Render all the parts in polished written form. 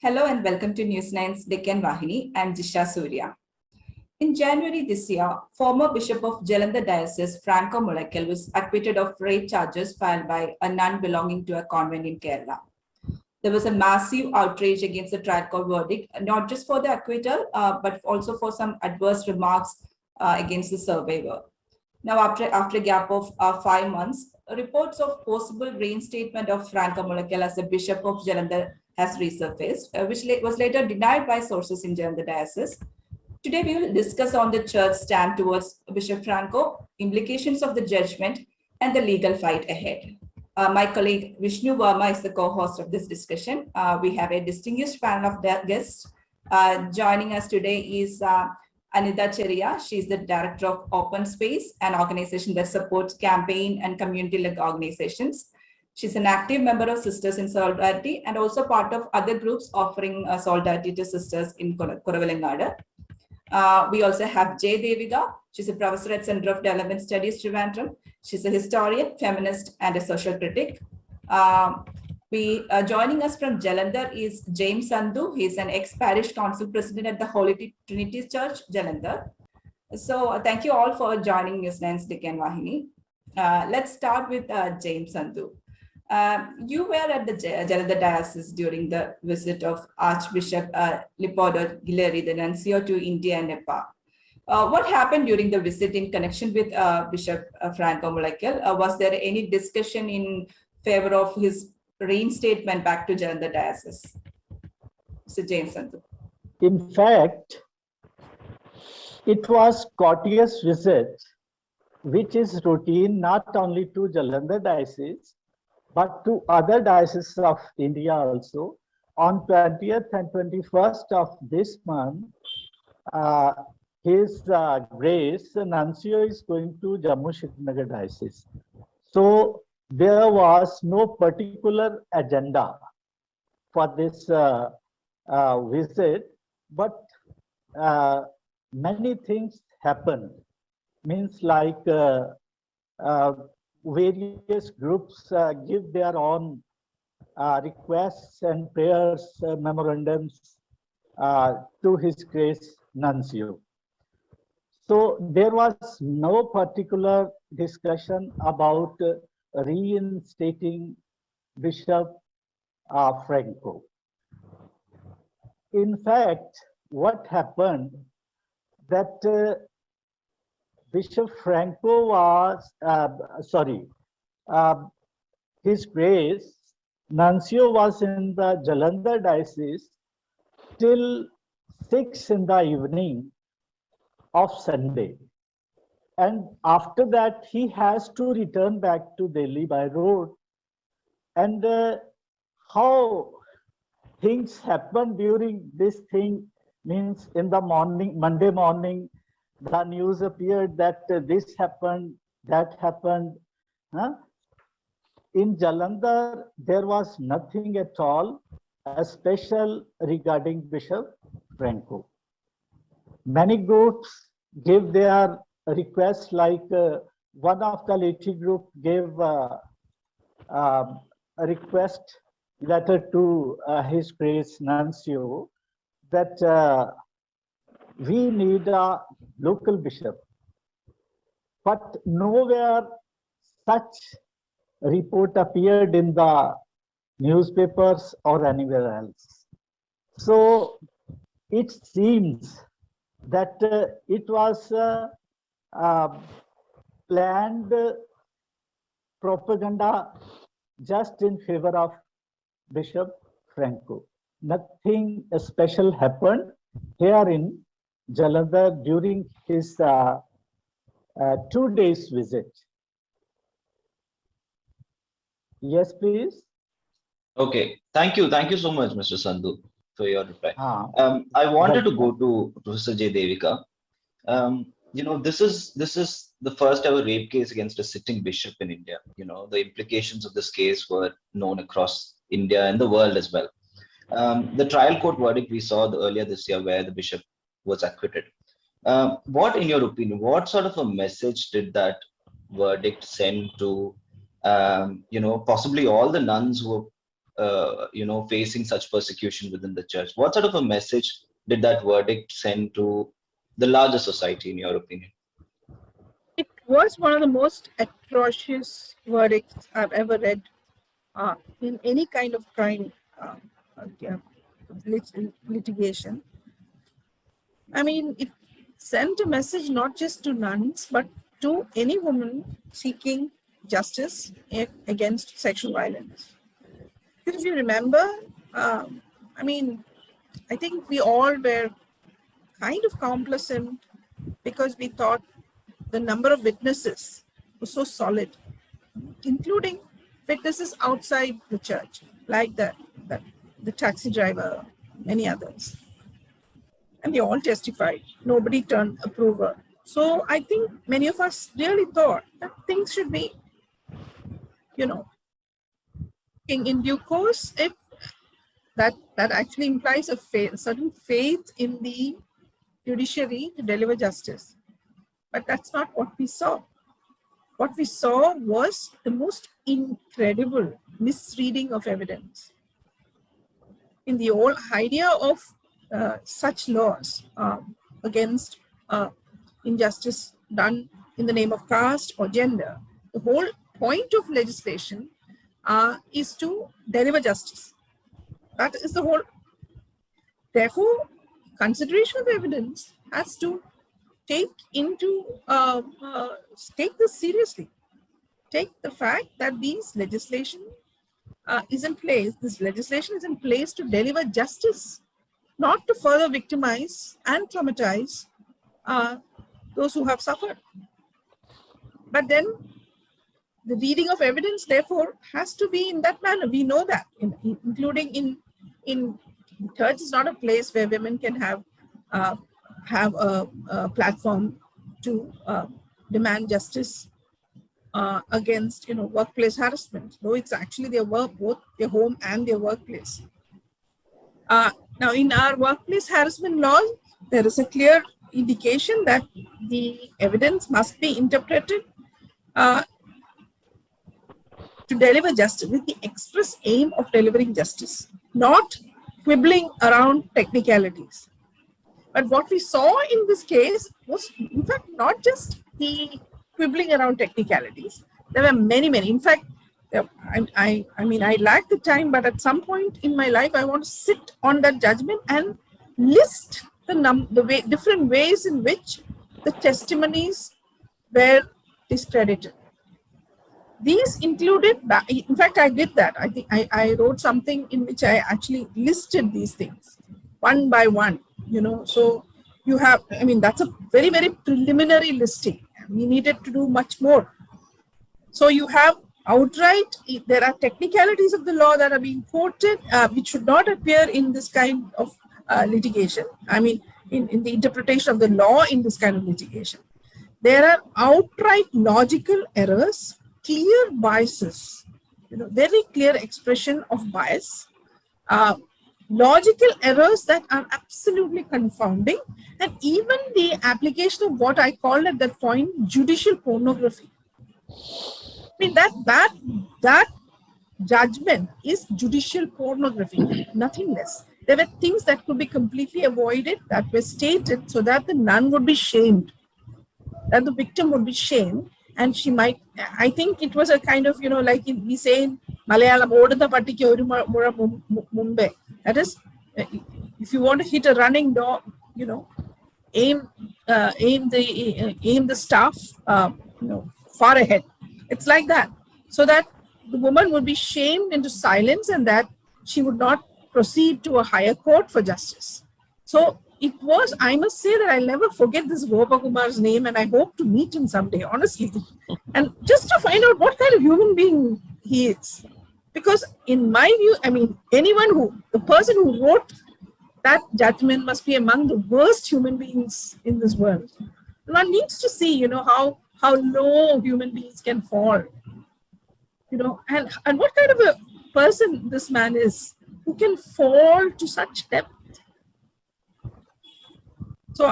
Hello and welcome to News9's Deccan Vahini. I'm Jisha Surya. In January this year, former Bishop of Jalandhar diocese Franco Mulakkal was acquitted of rape charges filed by a nun belonging to a convent in Kerala. There was a massive outrage against the trial court verdict, not just for the acquittal, but also for some adverse remarks against the survivor. Now, after a gap of 5 months, reports of possible reinstatement of Franco Mulakkal as the Bishop of Jalandhar has resurfaced, which was later denied by sources in Jalandhar diocese. Today, we will discuss on the church stand towards Bishop Franco, implications of the judgment, and the legal fight ahead. My colleague Vishnu Varma is the co-host of this discussion. We have a distinguished panel of guests. Joining us today is Anita Cheria. She is the director of Open Space, an organization that supports campaign and community-led organizations. She's an active member of Sisters in Solidarity and also part of other groups offering solidarity to sisters in Kuravalangodu. We also have J Devika. She's a professor at Center of Development Studies, Trivandrum. She's a historian, feminist, and a social critic. Joining us from Jalandhar is James Sandhu. He's an ex-Parish Council President at the Holy Trinity Church, Jalandhar. So thank you all for joining News9's Deccan Vahini. Let's start with James Sandhu. You were at the Jalandhar diocese during the visit of Archbishop Leopoldo Gileri, the nuncio, to India and Nepal. What happened during the visit in connection with Bishop Franco Mulakkal? Was there any discussion in favor of his reinstatement back to Jalandhar diocese? Mr. James Sandhu. In fact, it was courteous visit, which is routine not only to Jalandhar diocese, but to other dioceses of India also. On 20th and 21st of this month, His Grace, the Nuncio, is going to Jammu Srinagar diocese. So there was no particular agenda for this visit, but many things happened. Means like various groups give their own requests and prayers, memorandums to His Grace Nuncio. So there was no particular discussion about reinstating Bishop Franco. In fact, what happened that Bishop Franco was, His Grace Nuncio was in the Jalandhar diocese till 6 in the evening of Sunday. And after that, he has to return back to Delhi by road. And how things happen during this thing means in the morning, Monday morning, the news appeared that this happened, that happened. In Jalandhar, there was nothing at all special regarding Bishop Franco. Many groups gave their requests, like one of the laity group gave a request letter to His Grace Nuncio that we need a local bishop. But nowhere such report appeared in the newspapers or anywhere else. So it seems that it was planned propaganda just in favor of Bishop Franco. Nothing special happened here in Jalandhar during his 2 days visit. Yes, please. Okay, thank you so much, Mr. Sandhu, for your reply. I wanted to go to Professor J Devika. This is the first ever rape case against a sitting bishop in India. The implications of this case were known across India and the world as well. The trial court verdict we saw earlier this year, where the bishop was acquitted. What, in your opinion, what sort of a message did that verdict send to, possibly all the nuns who were facing such persecution within the church. What sort of a message did that verdict send to the larger society, in your opinion? It was one of the most atrocious verdicts I've ever read in any kind of crime litigation. I mean, it sent a message not just to nuns, but to any woman seeking justice against sexual violence. Because if you remember, I think we all were kind of complacent because we thought the number of witnesses was so solid, including witnesses outside the church, like the taxi driver, many others. And they all testified. Nobody turned approver. So I think many of us really thought that things should be, in due course. If that actually implies a certain faith in the judiciary to deliver justice. But that's not what we saw. What we saw was the most incredible misreading of evidence. In the whole idea of such laws against injustice done in the name of caste or gender, the whole point of legislation is to deliver justice. That is the whole. Therefore, consideration of evidence has to take this seriously. Take the fact that this legislation is in place to deliver justice, not to further victimize and traumatize those who have suffered. But then the reading of evidence, therefore, has to be in that manner. We know that, including in church is not a place where women can have a platform to demand justice against workplace harassment. Though it's actually their work, both their home and their workplace. Now, in our workplace harassment law, there is a clear indication that the evidence must be interpreted to deliver justice with the express aim of delivering justice, not quibbling around technicalities. But what we saw in this case was, in fact, not just the quibbling around technicalities. There were many. In fact, I lack the time, but at some point in my life, I want to sit on that judgment and list the different ways in which the testimonies were discredited. These included, in fact, I did that. I think I wrote something in which I actually listed these things one by one, so you have, that's a very, very preliminary listing. We needed to do much more. So you have outright, there are technicalities of the law that are being quoted, which should not appear in this kind of litigation. In the interpretation of the law in this kind of litigation. There are outright logical errors, clear biases, very clear expression of bias, logical errors that are absolutely confounding, and even the application of what I called at that point judicial pornography. That judgment is judicial pornography, nothing less. There were things that could be completely avoided that were stated so that the nun would be shamed, that the victim would be shamed, and she might, I think it was a kind of, like we say in Malayalam, Odutha Pattikku oru mura mumbe. That is, if you want to hit a running dog, aim the staff, far ahead. It's like that, so that the woman would be shamed into silence and that she would not proceed to a higher court for justice. So it was, I must say that I'll never forget this Gopakumar's name, and I hope to meet him someday, honestly. And just to find out what kind of human being he is. Because in my view, the person who wrote that judgment must be among the worst human beings in this world. One needs to see, how low human beings can fall. And what kind of a person this man is, who can fall to such depth. So,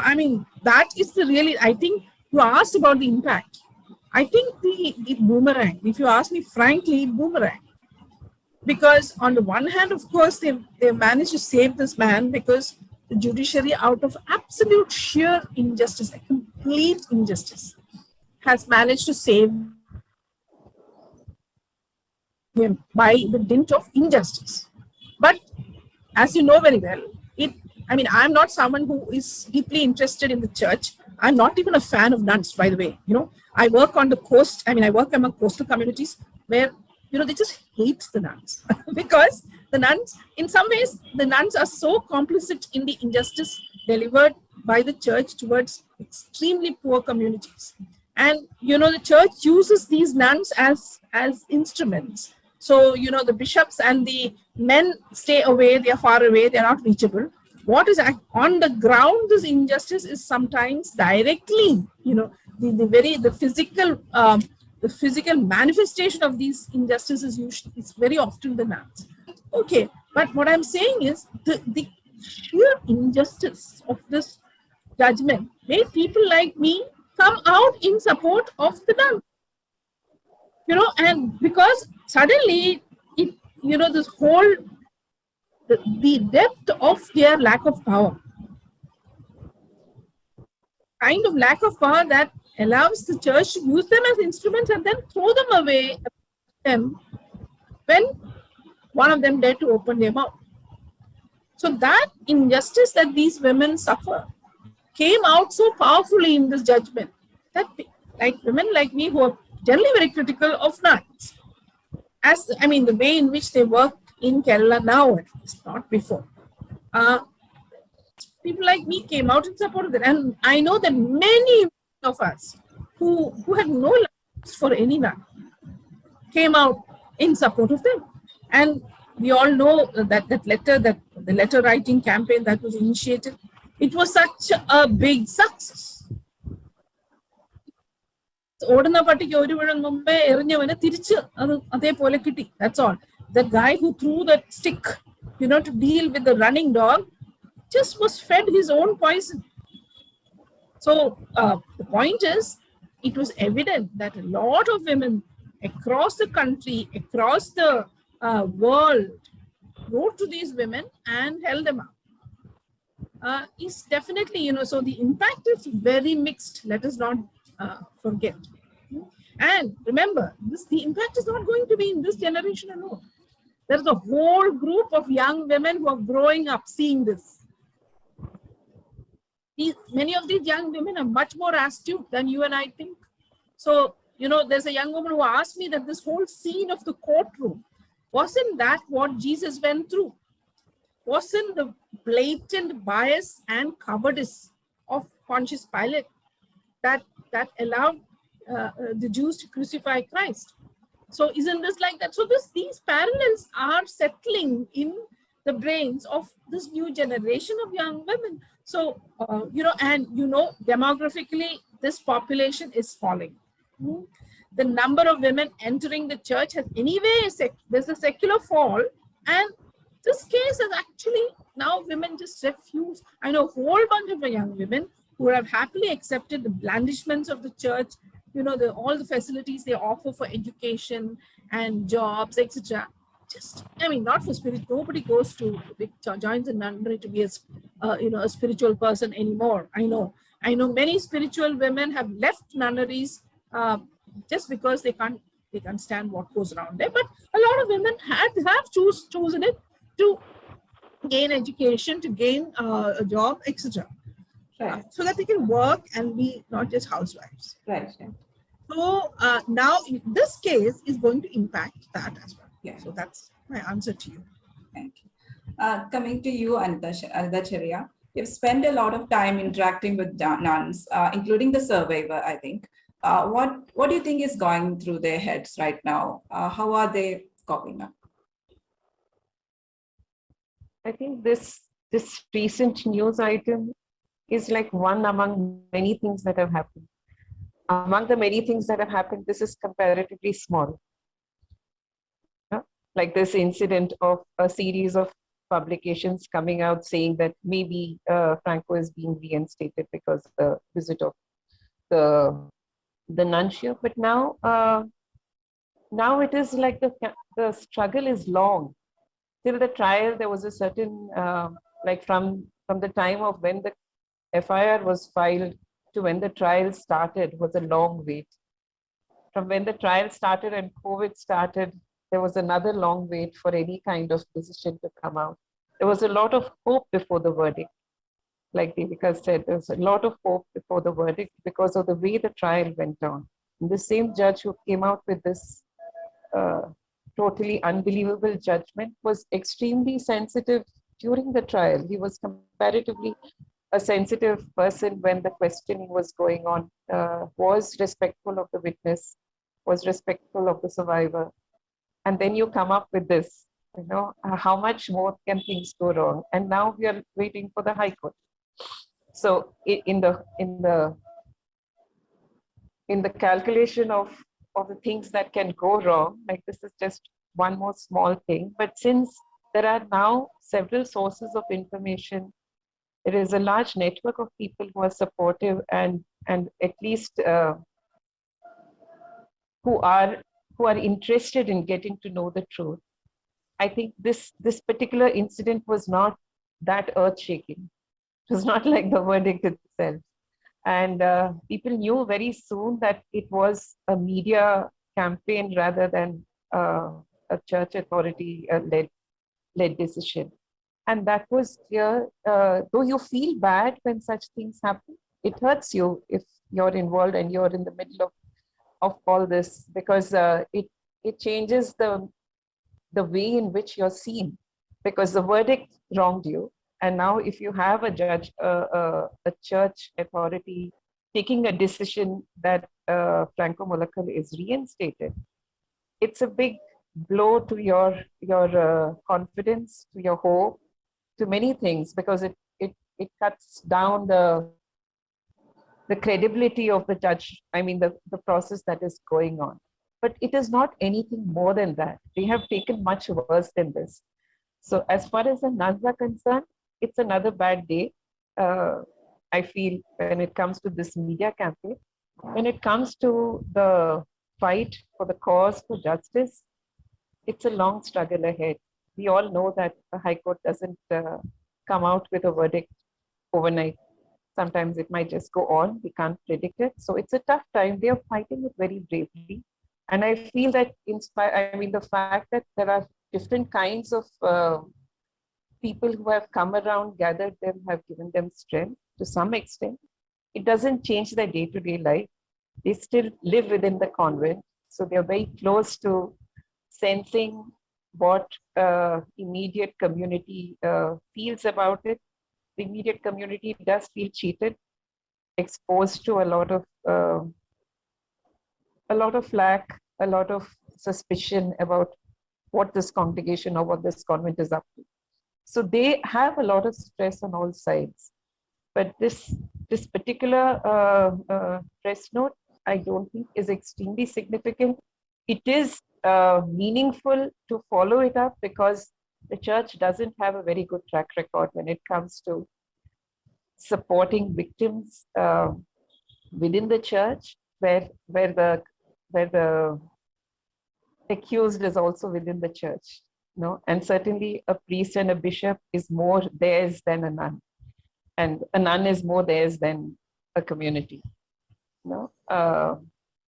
that is the really, I think you asked about the impact. I think the boomerang, if you ask me frankly, boomerang. Because on the one hand, of course, they managed to save this man because the judiciary, out of absolute sheer injustice, a complete injustice, has managed to save him by the dint of injustice. But as you know very well, I'm not someone who is deeply interested in the church. I'm not even a fan of nuns, by the way. I work on the coast. I work among coastal communities where, they just hate the nuns because the nuns, in some ways, the nuns are so complicit in the injustice delivered by the church towards extremely poor communities. And, the church uses these nuns as instruments. So, the bishops and the men stay away, they are far away, they are not reachable. What is on the ground, this injustice is sometimes directly, the physical manifestation of these injustices usually is very often the nuns. Okay, but what I'm saying is the sheer injustice of this judgment made people like me come out in support of the nuns. And because suddenly this whole the depth of their lack of power, kind of lack of power that allows the church to use them as instruments and then throw them away them when one of them dared to open their mouth. So that injustice that these women suffer came out so powerfully in this judgment that women like me who are generally very critical of nuns, the way in which they work in Kerala now, at least, not before. People like me came out in support of that. And I know that many of us who had no love for any nun came out in support of them. And we all know that the letter writing campaign that was initiated, it was such a big success. That's all. The guy who threw that stick, to deal with the running dog, just was fed his own poison. So the point is, it was evident that a lot of women across the country, across the world, wrote to these women and held them up. Is definitely, so the impact is very mixed. Let us not forget. And remember, the impact is not going to be in this generation alone. There's a whole group of young women who are growing up seeing this. Many of these young women are much more astute than you and I think. So, there's a young woman who asked me that this whole scene of the courtroom, wasn't that what Jesus went through? Wasn't the blatant bias and cowardice of Pontius Pilate that allowed the Jews to crucify Christ? So isn't this like that? So these parallels are settling in the brains of this new generation of young women. So, demographically, this population is falling. The number of women entering the church has anyway, there's a secular fall. And this case is actually, now women just refuse. I know a whole bunch of young women who have happily accepted the blandishments of the church, all the facilities they offer for education and jobs, etc. Not for spirit. Nobody joins a nunnery to be a spiritual person anymore. I know many spiritual women have left nunneries just because they can't stand what goes around there. But a lot of women have chosen it to gain education, to gain a job, etc. Right. So that they can work and be not just housewives. Right. So now this case is going to impact that as well. Yeah. So that's my answer to you. Thank you. Coming to you, Anita Cheria, you've spent a lot of time interacting with nuns, including the survivor, I think. What do you think is going through their heads right now? How are they coping up? I think this recent news item is like one among many things that have happened. Among the many things that have happened, this is comparatively small. Like this incident of a series of publications coming out saying that maybe Franco is being reinstated because of the visit of the nuncio. But now now it is like the struggle is long. Till the trial, there was a certain, like from the time of when the FIR was filed to when the trial started was a long wait. From when the trial started and COVID started, there was another long wait for any kind of decision to come out. There was a lot of hope before the verdict. Like Devika said, there was a lot of hope before the verdict because of the way the trial went on. And the same judge who came out with this totally unbelievable judgment was extremely sensitive during the trial. He was comparatively a sensitive person when the questioning was going on, was respectful of the witness, was respectful of the survivor. And then you come up with this, you know, how much more can things go wrong? And now we are waiting for the High Court. So in the calculation of the things that can go wrong, like this is just one more small thing. But since there are now several sources of information, there is a large network of people who are supportive and at least who are interested in getting to know the truth. I think this particular incident was not that earth-shaking. It was not like the verdict itself. And people knew very soon that it was a media campaign rather than a church authority led decision. And that was clear. Though you feel bad when such things happen, it hurts you if you're involved and you're in the middle of all this, because it changes the way in which you're seen, because the verdict wronged you. And now if you have a judge, a church authority taking a decision that Franco Mulakkal is reinstated, it's a big blow to your confidence, to your hope, to many things, because it cuts down the credibility of the judge, I mean the process that is going on. But it is not anything more than that. They have taken much worse than this. So as far as the nuns are concerned, it's another bad day. I feel when it comes to this media campaign, when it comes to the fight for the cause for justice, it's a long struggle ahead. We all know that the High Court doesn't come out with a verdict overnight. Sometimes it might just go on. We can't predict it. So it's a tough time. They are fighting it very bravely. And I feel that the fact that there are different kinds of people who have come around, gathered them, have given them strength to some extent. It doesn't change their day-to-day life. They still live within the convent. So they're very close to sensing what immediate community feels about it. The immediate community does feel cheated, exposed to a lot of flack, a lot of suspicion about what this congregation or what this convent is up to. So they have a lot of stress on all sides. But this particular press note, I don't think is extremely significant. It is meaningful to follow it up because the church doesn't have a very good track record when it comes to supporting victims within the church, where the accused is also within the church. No, and certainly a priest and a bishop is more theirs than a nun, and a nun is more theirs than a community. No,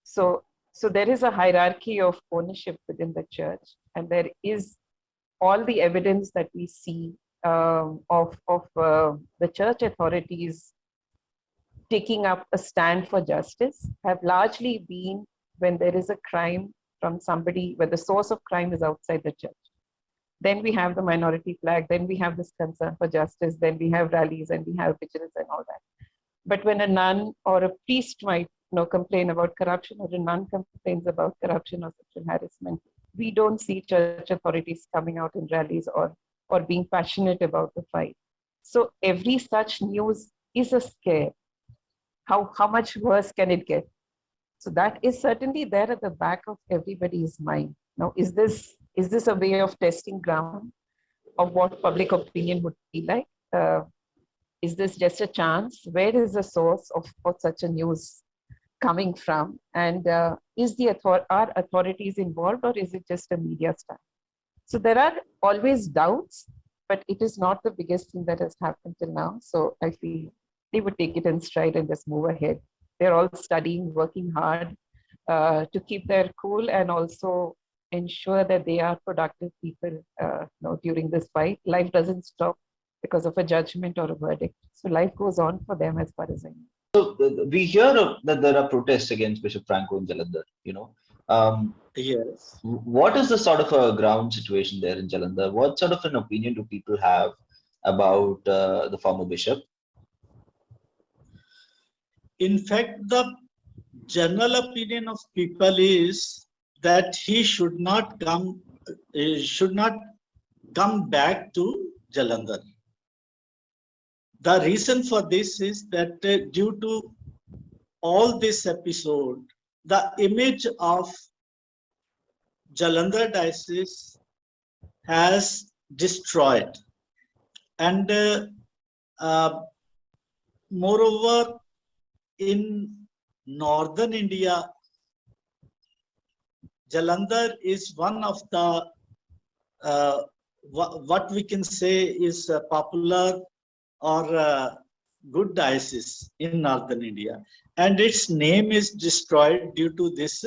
so there is a hierarchy of ownership within the church, and there is all the evidence that we see of the church authorities taking up a stand for justice have largely been when there is a crime from somebody, where the source of crime is outside the church. Then we have the minority flag, then we have this concern for justice, then we have rallies and we have vigilance and all that. But when a nun or a priest might complain about corruption, or a nun complains about corruption or sexual harassment, we don't see church authorities coming out in rallies or being passionate about the fight. So every such news is a scare. How much worse can it get? So that is certainly there at the back of everybody's mind. Now, is this a way of testing ground of what public opinion would be like? Is this just a chance? Where is the source of such a news coming from, and is the are authorities involved, or is it just a media stunt? So there are always doubts, but it is not the biggest thing that has happened till now. So I feel they would take it in stride and just move ahead. They're all studying, working hard to keep their cool and also ensure that they are productive people during this fight. Life doesn't stop because of a judgment or a verdict. So life goes on for them as far as I know. So we hear that there are protests against Bishop Franco in Jalandhar, Yes. What is the sort of a ground situation there in Jalandhar? What sort of an opinion do people have about the former bishop? In fact, the general opinion of people is that he should not come back to Jalandhar. The reason for this is that due to all this episode, the image of Jalandhar diocese has destroyed, and moreover, in northern India, Jalandhar is one of the what we can say is popular or good diocese in northern India, and its name is destroyed due to this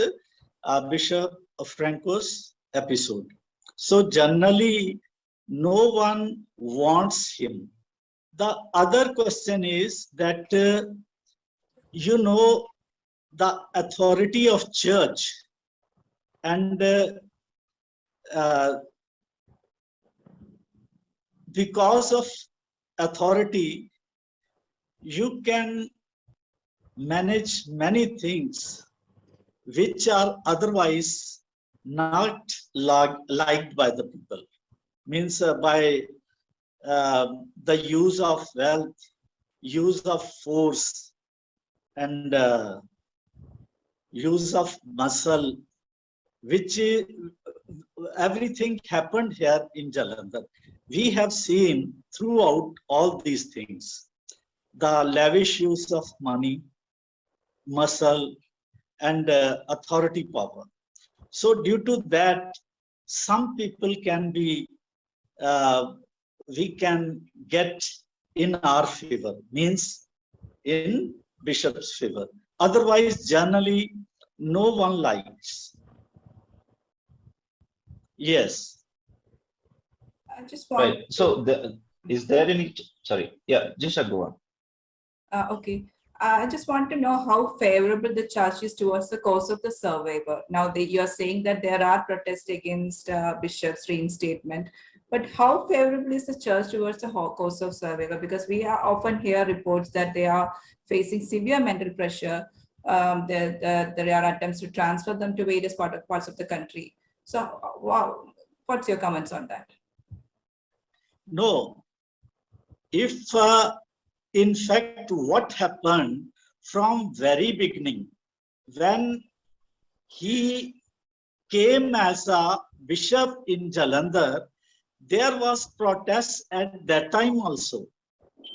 Bishop Franco's episode. So generally, no one wants him. The other question is that the authority of church, and because of authority, you can manage many things which are otherwise not liked by the people. Means by the use of wealth, use of force, and use of muscle, which everything happened here in Jalandhar. We have seen throughout all these things the lavish use of money, muscle, and authority power. So due to that, some people can be, we can get in our favor, means in bishop's favor. Otherwise, generally, no one likes. Yes. I just want right. So is there any, sorry, yeah, Jisha, go on. Okay. I just want to know how favorable the church is towards the cause of the survivor. Now, you are saying that there are protests against bishop's reinstatement, but how favorable is the church towards the cause of survivor? Because we often hear reports that they are facing severe mental pressure. There are attempts to transfer them to various parts of the country. So, wow, what's your comments on that? No. If in fact, what happened from very beginning, when he came as a bishop in Jalandhar, there was protests at that time also,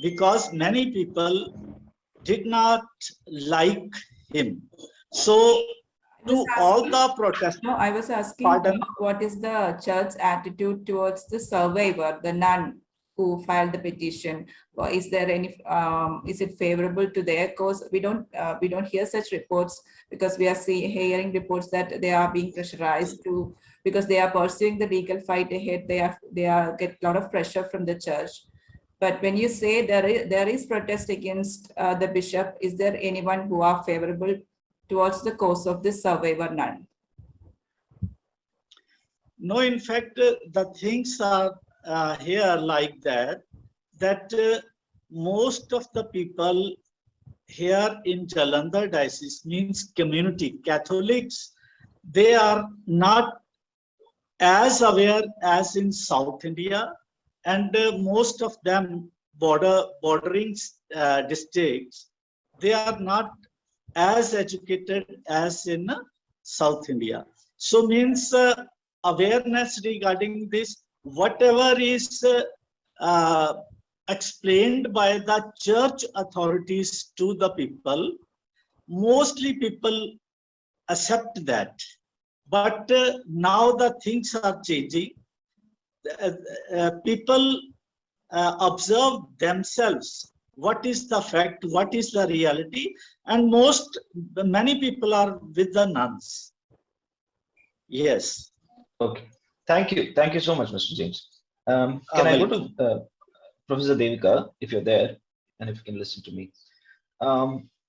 because many people did not like him. So to all the protests. No, I was asking, what is the church's attitude towards the survivor, the nun who filed the petition? Or is there any? Is it favorable to their cause? We don't hear such reports, because we are hearing reports that they are being pressurized to, because they are pursuing the legal fight ahead. They get a lot of pressure from the church. But when you say there is protest against the bishop, is there anyone who are favorable towards the cause of this survivor nun? No, in fact, the things are here like that most of the people here in Jalandhar diocese, means community Catholics, they are not as aware as in South India, and most of them bordering districts, they are not as educated as in South India. So means awareness regarding this, whatever is explained by the church authorities to the people, mostly people accept that. But now the things are changing. People observe themselves. What is the fact? What is the reality? And many people are with the nuns. Yes. Okay. Thank you. Thank you so much, Mr. James. Can I go to Professor Devika, if you're there, and if you can listen to me?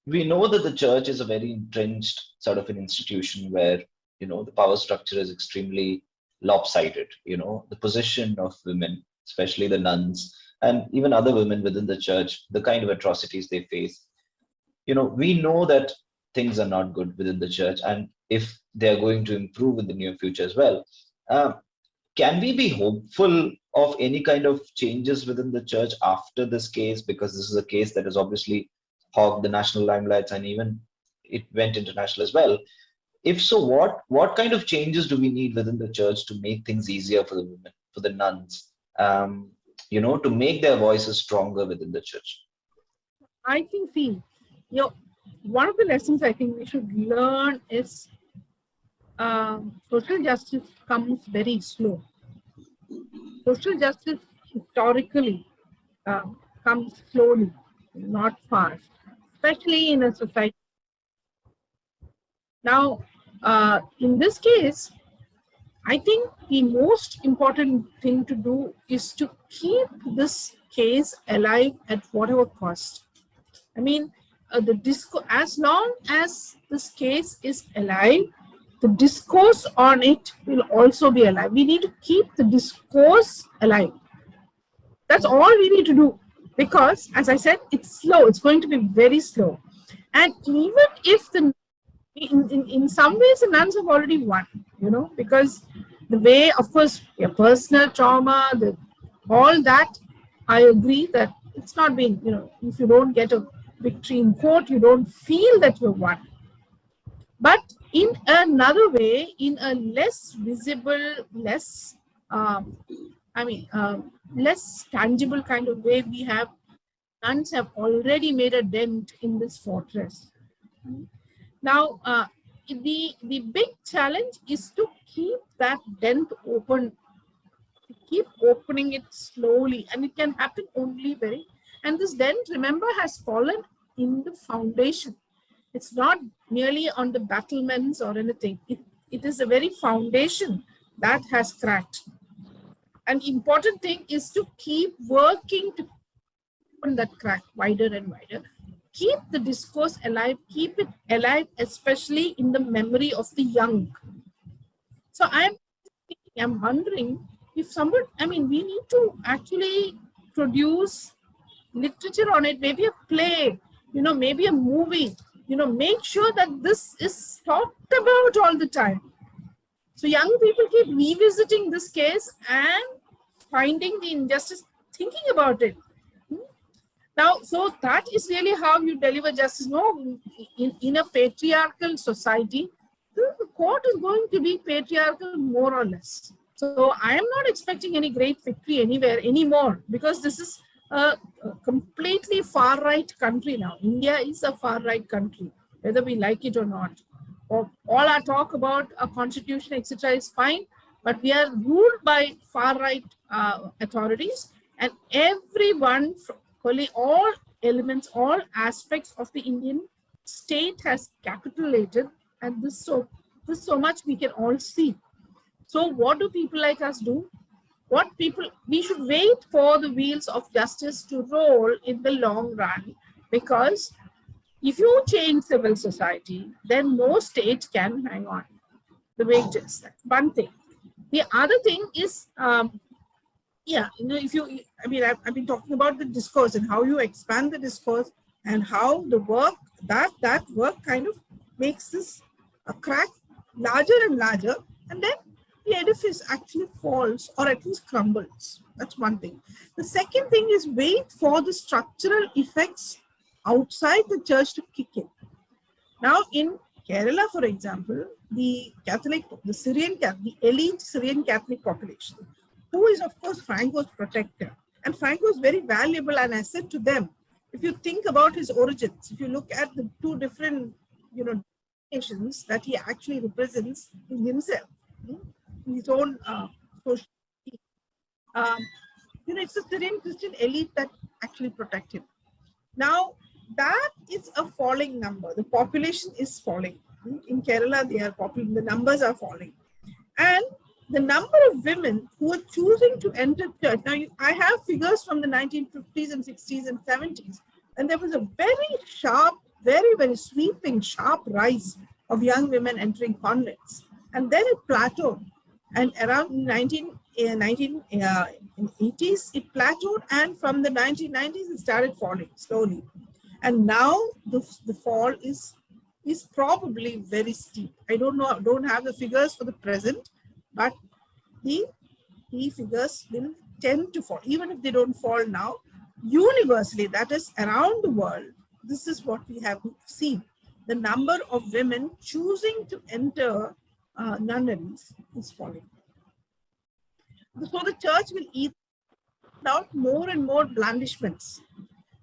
We know that the church is a very entrenched sort of an institution where, the power structure is extremely lopsided. The position of women, especially the nuns, and even other women within the church, the kind of atrocities they face. We know that things are not good within the church, and if they're going to improve in the near future as well. Can we be hopeful of any kind of changes within the church after this case? Because this is a case that has obviously hogged the national limelights, and even it went international as well. If so, what kind of changes do we need within the church to make things easier for the women, for the nuns, to make their voices stronger within the church? I think, one of the lessons I think we should learn is social justice comes very slow. Social justice historically comes slowly, not fast, especially in a society. Now, in this case, I think the most important thing to do is to keep this case alive at whatever cost. I mean, as long as this case is alive, the discourse on it will also be alive. We need to keep the discourse alive. That's all we need to do, because, as I said, it's slow. It's going to be very slow. And even if in some ways the nuns have already won, because the way, of course, your personal trauma, all that, I agree that it's not been, if you don't get a victory in court, you don't feel that you've won. But in another way, in a less visible, less, less tangible kind of way, nuns have already made a dent in this fortress. Now, the big challenge is to keep that dent open, to keep opening it slowly, and it can happen only and this dent, remember, has fallen in the foundation. It's not merely on the battlements or anything. It is the very foundation that has cracked. And the important thing is to keep working to open that crack wider and wider. Keep the discourse alive, keep it alive, especially in the memory of the young. So I'm wondering if we need to actually produce literature on it, maybe a play, maybe a movie, make sure that this is talked about all the time. So young people keep revisiting this case and finding the injustice, thinking about it. Now, so that is really how you deliver justice. No, in a patriarchal society, the court is going to be patriarchal more or less. So I am not expecting any great victory anywhere anymore, because this is a completely far-right country now. India is a far-right country, whether we like it or not. All our talk about a constitution, etc., is fine, but we are ruled by far-right authorities, and everyone, all elements, all aspects of the Indian state has capitulated, and this so much we can all see. So what do people like us do? We should wait for the wheels of justice to roll in the long run, because if you change civil society, then no state can hang on the wages. That's one thing. The other thing is, I've been talking about the discourse and how you expand the discourse, and how the work, that work kind of makes this a crack larger and larger, and then the edifice actually falls, or at least crumbles. That's one thing. The second thing is wait for the structural effects outside the church to kick in. Now in Kerala, for example, the elite Syrian Catholic population, who is of course Franco's protector, and Franco is very valuable, and I said to them, if you think about his origins, if you look at the two different nations that he actually represents in himself, in his own social. Um, it's a Syrian Christian elite that actually protect him. Now, that is a falling number. The population is falling. In Kerala, the numbers are falling. And the number of women who are choosing to enter church. Now, I have figures from the 1950s and 60s and 70s. And there was a very sharp, very, very sweeping, sharp rise of young women entering convents. And then it plateaued. And around 1980s, it plateaued. And from the 1990s, it started falling slowly. And now the fall is probably very steep. I don't have the figures for the present, but the figures will tend to fall. Even if they don't fall now, universally, that is around the world, this is what we have seen. The number of women choosing to enter nunneries is falling. So the church will eat out more and more blandishments.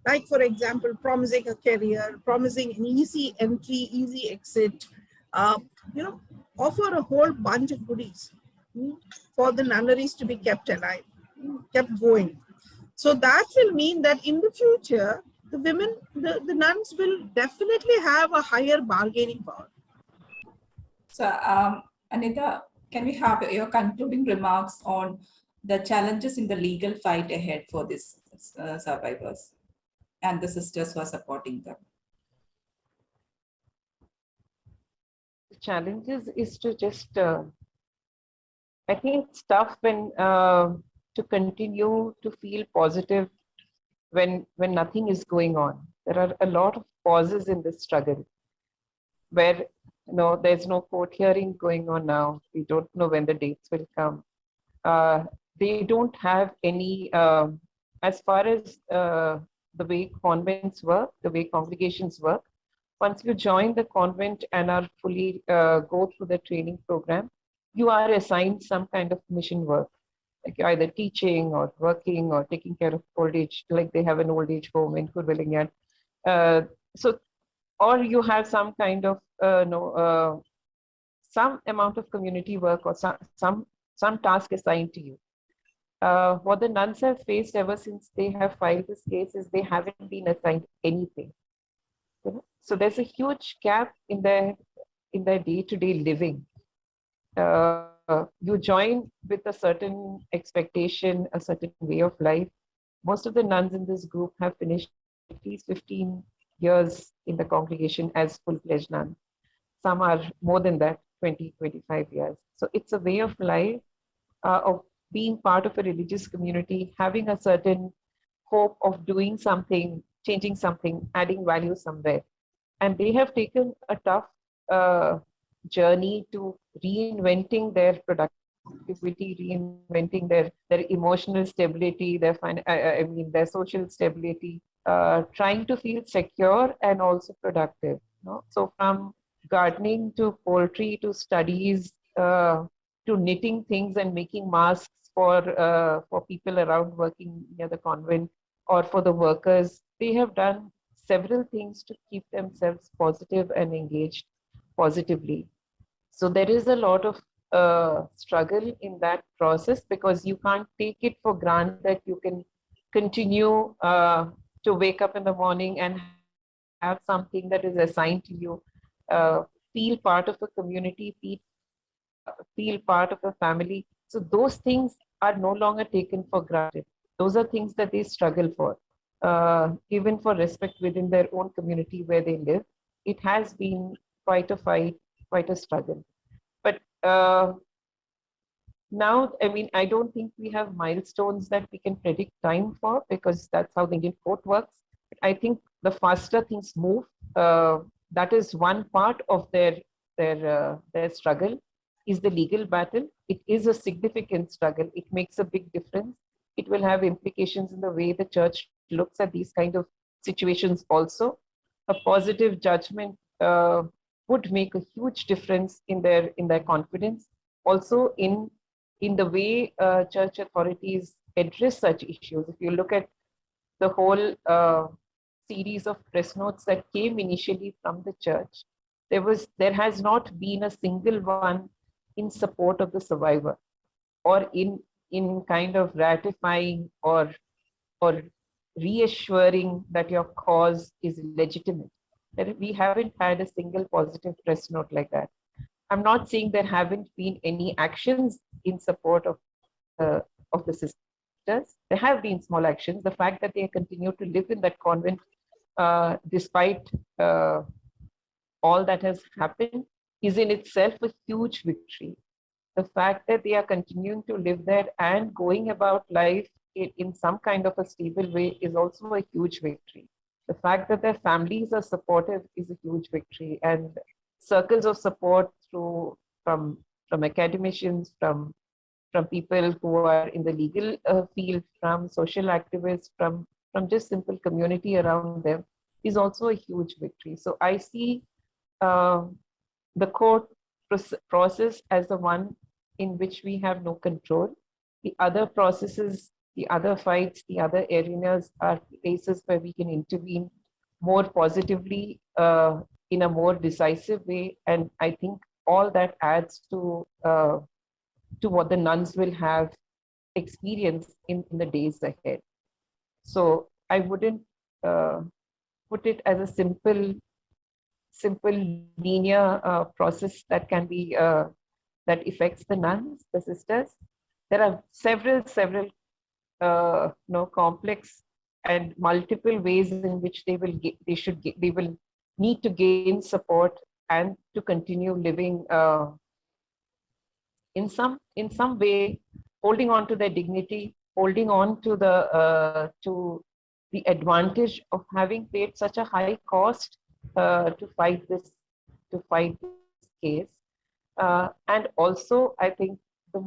Like, for example, promising a career, promising an easy entry, easy exit, offer a whole bunch of goodies for the nunneries to be kept alive, kept going. So that will mean that in the future, the women, the nuns will definitely have a higher bargaining power. So, Anita, can we have your concluding remarks on the challenges in the legal fight ahead for these survivors and the sisters who are supporting them? The challenges is to just, I think it's tough when to continue to feel positive when nothing is going on. There are a lot of pauses in this struggle where there's no court hearing going on now. We don't know when the dates will come. They don't have any, as far as the way convents work, the way congregations work. Once you join the convent and are fully go through the training program, you are assigned some kind of mission work, like either teaching or working or taking care of old age, like they have an old age home in Kurvelingan. Or you have some kind of some amount of community work or some task assigned to you. What the nuns have faced ever since they have filed this case is they haven't been assigned anything. So there's a huge gap in their day-to-day living. You join with a certain expectation, a certain way of life. Most of the nuns in this group have finished at least 15 years in the congregation as full-fledged nuns. Some are more than that, 20, 25 years. So it's a way of life of being part of a religious community, having a certain hope of doing something, changing something, adding value somewhere. And they have taken a tough journey to reinventing their productivity, reinventing their emotional stability, their social stability, trying to feel secure and also productive. So from gardening to poultry to studies to knitting things and making masks for people around working near the convent or for the workers, they have done several things to keep themselves positive and engaged positively. So there is a lot of struggle in that process because you can't take it for granted that you can continue to wake up in the morning and have something that is assigned to you, feel part of a community, feel part of a family. So those things are no longer taken for granted. Those are things that they struggle for. Even for respect within their own community where they live, it has been quite a fight, quite a struggle. But now, I don't think we have milestones that we can predict time for because that's how the Indian court works. But I think the faster things move, that is one part of their struggle is the legal battle. It is a significant struggle. It makes a big difference. It will have implications in the way the church looks at these kind of situations also. A positive judgment would make a huge difference in their confidence. Also in the way church authorities address such issues. If you look at the whole series of press notes that came initially from the church, there has not been a single one in support of the survivor, or in kind of ratifying or reassuring that your cause is legitimate. That we haven't had a single positive press note like that. I'm not saying there haven't been any actions in support of the sisters. There have been small actions. The fact that they continue to live in that convent despite all that has happened is in itself a huge victory. The fact that they are continuing to live there and going about life in some kind of a stable way is also a huge victory. The fact that their families are supportive is a huge victory, and circles of support from academicians, from people who are in the legal field, from social activists, from just simple community around them is also a huge victory. So I see the court process as the one in which we have no control. The other processes, the other fights, the other arenas are places where we can intervene more positively in a more decisive way. And I think all that adds to what the nuns will have experience in the days ahead. So I wouldn't put it as a simple linear process that can be that affects the nuns, the sisters. There are several complex and multiple ways in which they will need to gain support and to continue living in some way, holding on to their dignity, holding on to the advantage of having paid such a high cost to fight this case. And also, I think the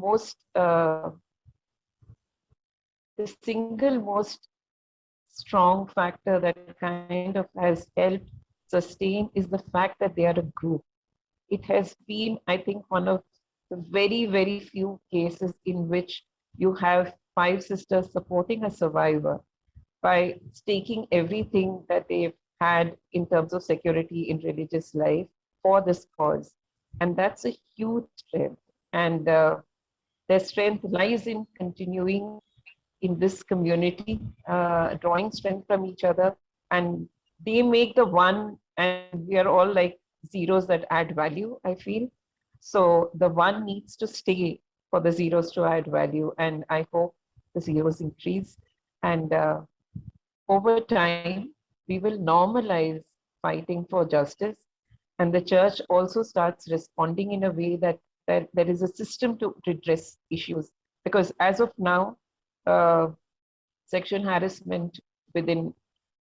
single most strong factor that kind of has helped sustain is the fact that they are a group. It has been, I think, one of the very, very few cases in which you have 5 sisters supporting a survivor by staking everything that they've had in terms of security in religious life for this cause. And that's a huge strength. And their strength lies in continuing in this community, drawing strength from each other. And they make the one, and we are all like zeros that add value, I feel. So the one needs to stay for the zeros to add value. And I hope the zeros increase. And over time, we will normalize fighting for justice. And the church also starts responding in a way that there is a system to redress issues. Because as of now, sexual harassment within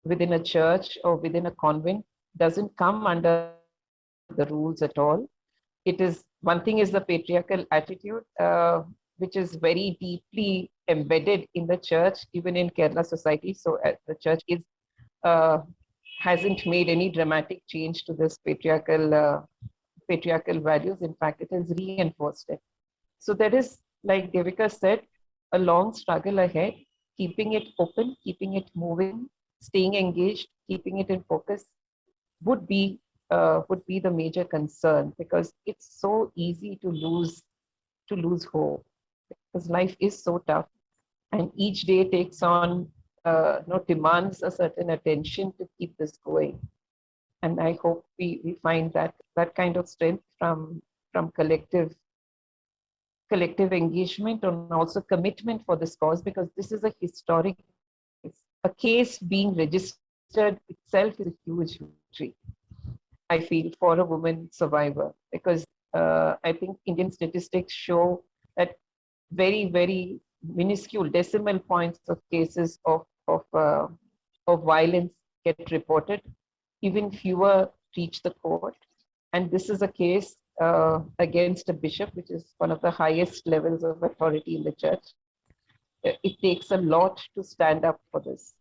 a church or within a convent doesn't come under the rules at all. It is, one thing is the patriarchal attitude, which is very deeply embedded in the church, even in Kerala society. So the church hasn't made any dramatic change to this patriarchal values. In fact, it has reinforced it. So there is, like Devika said, a long struggle ahead, keeping it open, keeping it moving, staying engaged, keeping it in focus would be the major concern, because it's so easy to lose hope, because life is so tough, and each day takes on demands a certain attention to keep this going. And I hope we find that kind of strength from collective engagement and also commitment for this cause, because this is a historic case. A case being registered itself is a huge victory, I feel, for a woman survivor, because I think Indian statistics show that very, very minuscule decimal points of cases of violence get reported. Even fewer reach the court. And this is a case against a bishop, which is one of the highest levels of authority in the church. It takes a lot to stand up for this.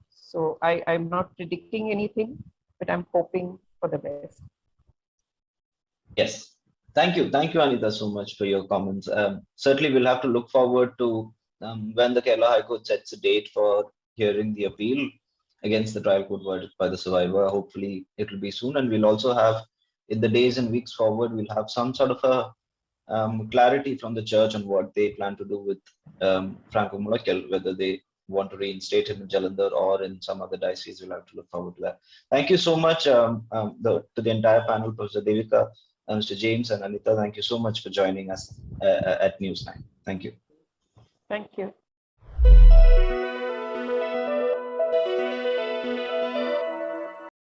So I'm not predicting anything, but I'm hoping for the best. Yes. Thank you, Anita, so much for your comments. Certainly, we'll have to look forward to when the Kerala High Court sets a date for hearing the appeal against the trial court verdict by the survivor. Hopefully, it will be soon, and we'll also have in the days and weeks forward, we'll have some sort of a clarity from the church on what they plan to do with Franco Mulakkal, whether they want to reinstate him in Jalandhar or in some other diocese. We'll have to look forward to that. Thank you so much to the entire panel, Professor Devika, Mr. James and Anita. Thank you so much for joining us at News9. Thank you. Thank you.